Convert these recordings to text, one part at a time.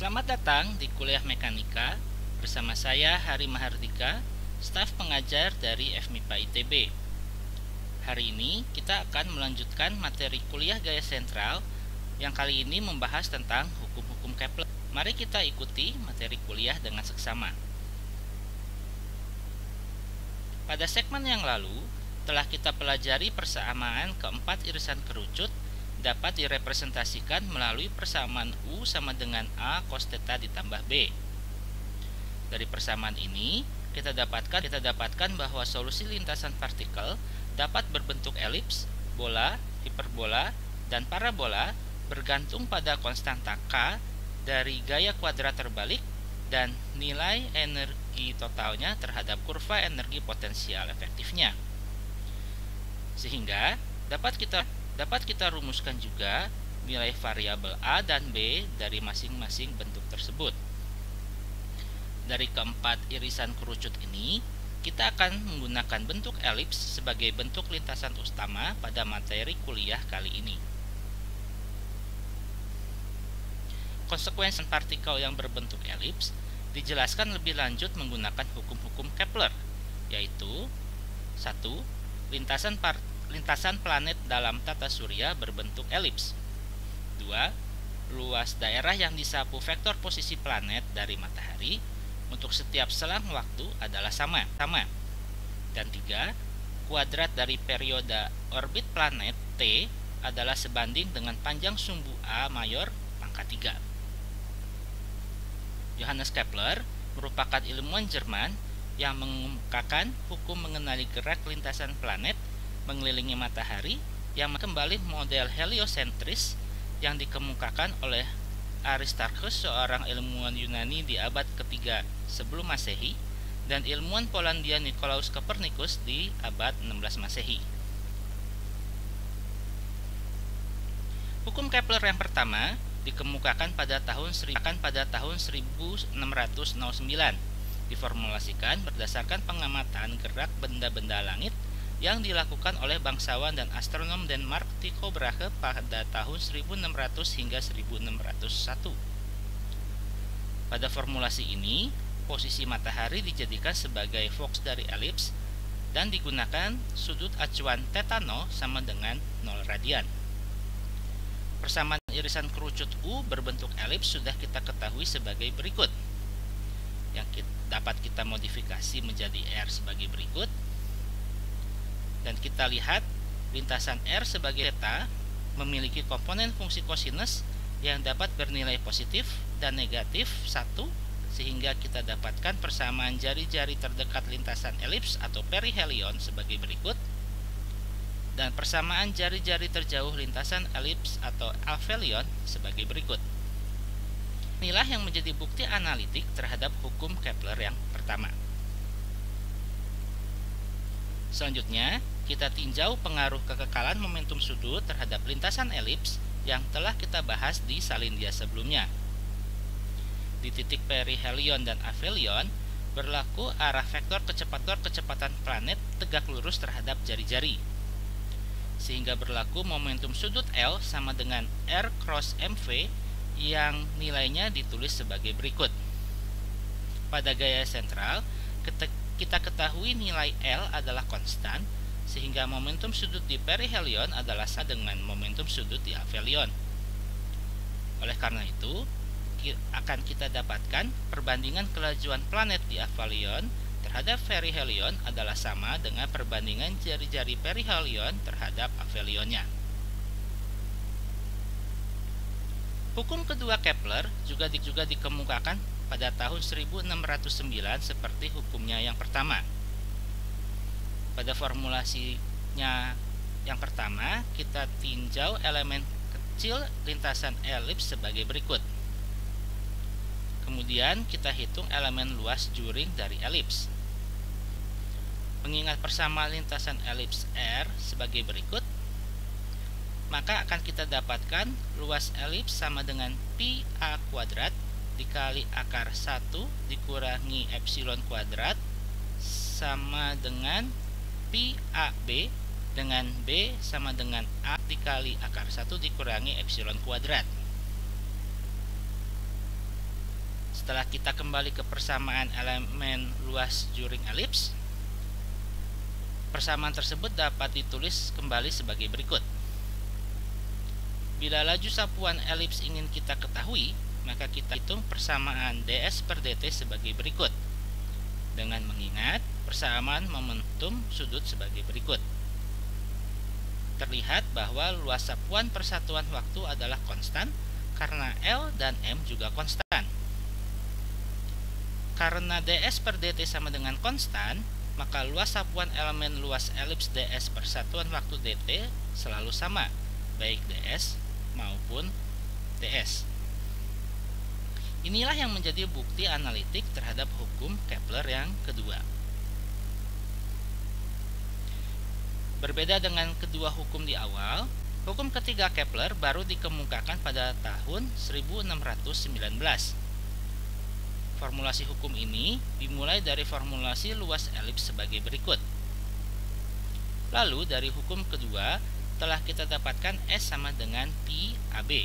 Selamat datang di kuliah mekanika bersama saya Hari Mahardika, staf pengajar dari FMIPA ITB. Hari ini kita akan melanjutkan materi kuliah gaya sentral yang kali ini membahas tentang hukum-hukum Kepler. Mari kita ikuti materi kuliah dengan seksama. Pada segmen yang lalu, telah kita pelajari persamaan keempat irisan kerucut dapat direpresentasikan melalui persamaan U sama dengan A cos theta ditambah B. Dari persamaan ini, kita dapatkan bahwa solusi lintasan partikel dapat berbentuk elips, bola, hiperbola, dan parabola bergantung pada konstanta K dari gaya kuadrat terbalik dan nilai energi totalnya terhadap kurva energi potensial efektifnya. Sehingga dapat kita rumuskan juga nilai variabel A dan B dari masing-masing bentuk tersebut. Dari keempat irisan kerucut ini, kita akan menggunakan bentuk elips sebagai bentuk lintasan utama pada materi kuliah kali ini. Konsekuensi partikel yang berbentuk elips dijelaskan lebih lanjut menggunakan hukum-hukum Kepler, yaitu 1. Lintasan planet dalam tata surya berbentuk elips. 2. Luas daerah yang disapu vektor posisi planet dari matahari untuk setiap selang waktu adalah sama. Dan 3. Kuadrat dari periode orbit planet T adalah sebanding dengan panjang sumbu A mayor pangkat 3. Johannes Kepler merupakan ilmuwan Jerman yang mengemukakan hukum mengenali gerak lintasan planet mengelilingi matahari yang kembali model heliosentris yang dikemukakan oleh Aristarchus, seorang ilmuwan Yunani di abad ketiga sebelum Masehi, dan ilmuwan Polandia Nicolaus Copernicus di abad 16 Masehi. Hukum Kepler yang pertama dikemukakan pada tahun 1609, diformulasikan berdasarkan pengamatan gerak benda-benda langit yang dilakukan oleh bangsawan dan astronom Denmark Tycho Brahe pada tahun 1600 hingga 1601. Pada formulasi ini, posisi matahari dijadikan sebagai fokus dari elips dan digunakan sudut acuan θ0 sama dengan 0 radian. Persamaan irisan kerucut U berbentuk elips sudah kita ketahui sebagai berikut, yang dapat kita modifikasi menjadi R sebagai berikut. Dan kita lihat lintasan R sebagai θ memiliki komponen fungsi kosinus yang dapat bernilai positif dan negatif 1, sehingga kita dapatkan persamaan jari-jari terdekat lintasan elips atau perihelion sebagai berikut, dan persamaan jari-jari terjauh lintasan elips atau aphelion sebagai berikut. Inilah yang menjadi bukti analitik terhadap hukum Kepler yang pertama. Selanjutnya, kita tinjau pengaruh kekekalan momentum sudut terhadap lintasan elips yang telah kita bahas di salin dia sebelumnya. Di titik perihelion dan aphelion berlaku arah vektor kecepatan planet tegak lurus terhadap jari-jari, sehingga berlaku momentum sudut L sama dengan R cross MV yang nilainya ditulis sebagai berikut. Pada gaya sentral, kita ketahui nilai L adalah konstan, sehingga momentum sudut di perihelion adalah sama dengan momentum sudut di aphelion. Oleh karena itu, akan kita dapatkan perbandingan kelajuan planet di aphelion terhadap perihelion adalah sama dengan perbandingan jari-jari perihelion terhadap aphelionnya. Hukum kedua Kepler juga dikemukakan pada tahun 1609 seperti hukumnya yang pertama. Pada formulasinya yang pertama, kita tinjau elemen kecil lintasan elips sebagai berikut. Kemudian kita hitung elemen luas juring dari elips. Mengingat persamaan lintasan elips R sebagai berikut, maka akan kita dapatkan luas elips sama dengan pi A kuadrat dikali akar 1 dikurangi epsilon kuadrat sama dengan pi AB dengan B sama dengan A dikali akar 1 dikurangi epsilon kuadrat. Setelah kita kembali ke persamaan elemen luas juring elips, persamaan tersebut dapat ditulis kembali sebagai berikut. Bila laju sapuan elips ingin kita ketahui, maka kita hitung persamaan ds per dt sebagai berikut, dengan mengingat persamaan momentum sudut sebagai berikut. Terlihat bahwa luas sapuan persatuan waktu adalah konstan karena L dan M juga konstan. Karena ds per dt sama dengan konstan, maka luas sapuan elemen luas elips ds per satuan waktu dt selalu sama, baik ds maupun ds. Inilah yang menjadi bukti analitik terhadap hukum Kepler yang kedua. Berbeda dengan kedua hukum di awal, hukum ketiga Kepler baru dikemukakan pada tahun 1619. Formulasi hukum ini dimulai dari formulasi luas elips sebagai berikut. Lalu dari hukum kedua telah kita dapatkan S sama dengan Pi AB,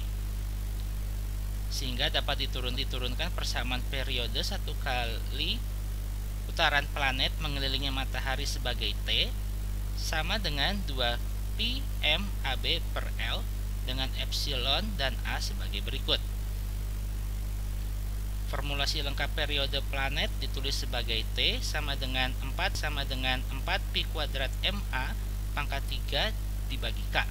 sehingga dapat diturunkan persamaan periode 1 kali putaran planet mengelilingi matahari sebagai T sama dengan 2 Pi M AB per L dengan Epsilon dan A sebagai berikut. Formulasi lengkap periode planet ditulis sebagai T sama dengan 4 Pi kuadrat MA pangkat 3 dibagi K.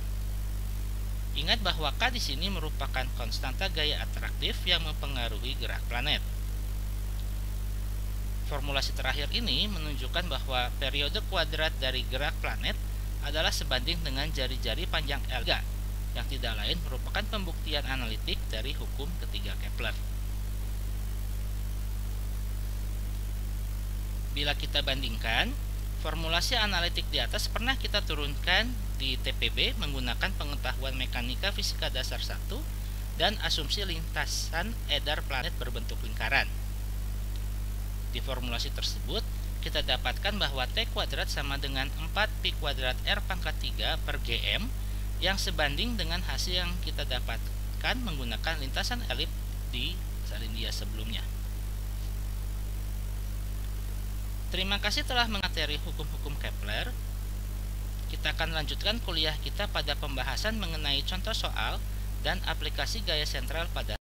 Ingat bahwa K di sini merupakan konstanta gaya atraktif yang mempengaruhi gerak planet. Formulasi terakhir ini menunjukkan bahwa periode kuadrat dari gerak planet adalah sebanding dengan jari-jari panjang L3, yang tidak lain merupakan pembuktian analitik dari hukum ketiga Kepler. Bila kita bandingkan, formulasi analitik di atas pernah kita turunkan di TPB menggunakan pengetahuan mekanika fisika dasar 1 dan asumsi lintasan edar planet berbentuk lingkaran. Di formulasi tersebut, kita dapatkan bahwa T kuadrat sama dengan 4 Pi kuadrat R pangkat 3 per GM yang sebanding dengan hasil yang kita dapatkan menggunakan lintasan elips di Salindia sebelumnya. Terima kasih telah mengatasi hukum-hukum Kepler. Kita akan lanjutkan kuliah kita pada pembahasan mengenai contoh soal dan aplikasi gaya sentral pada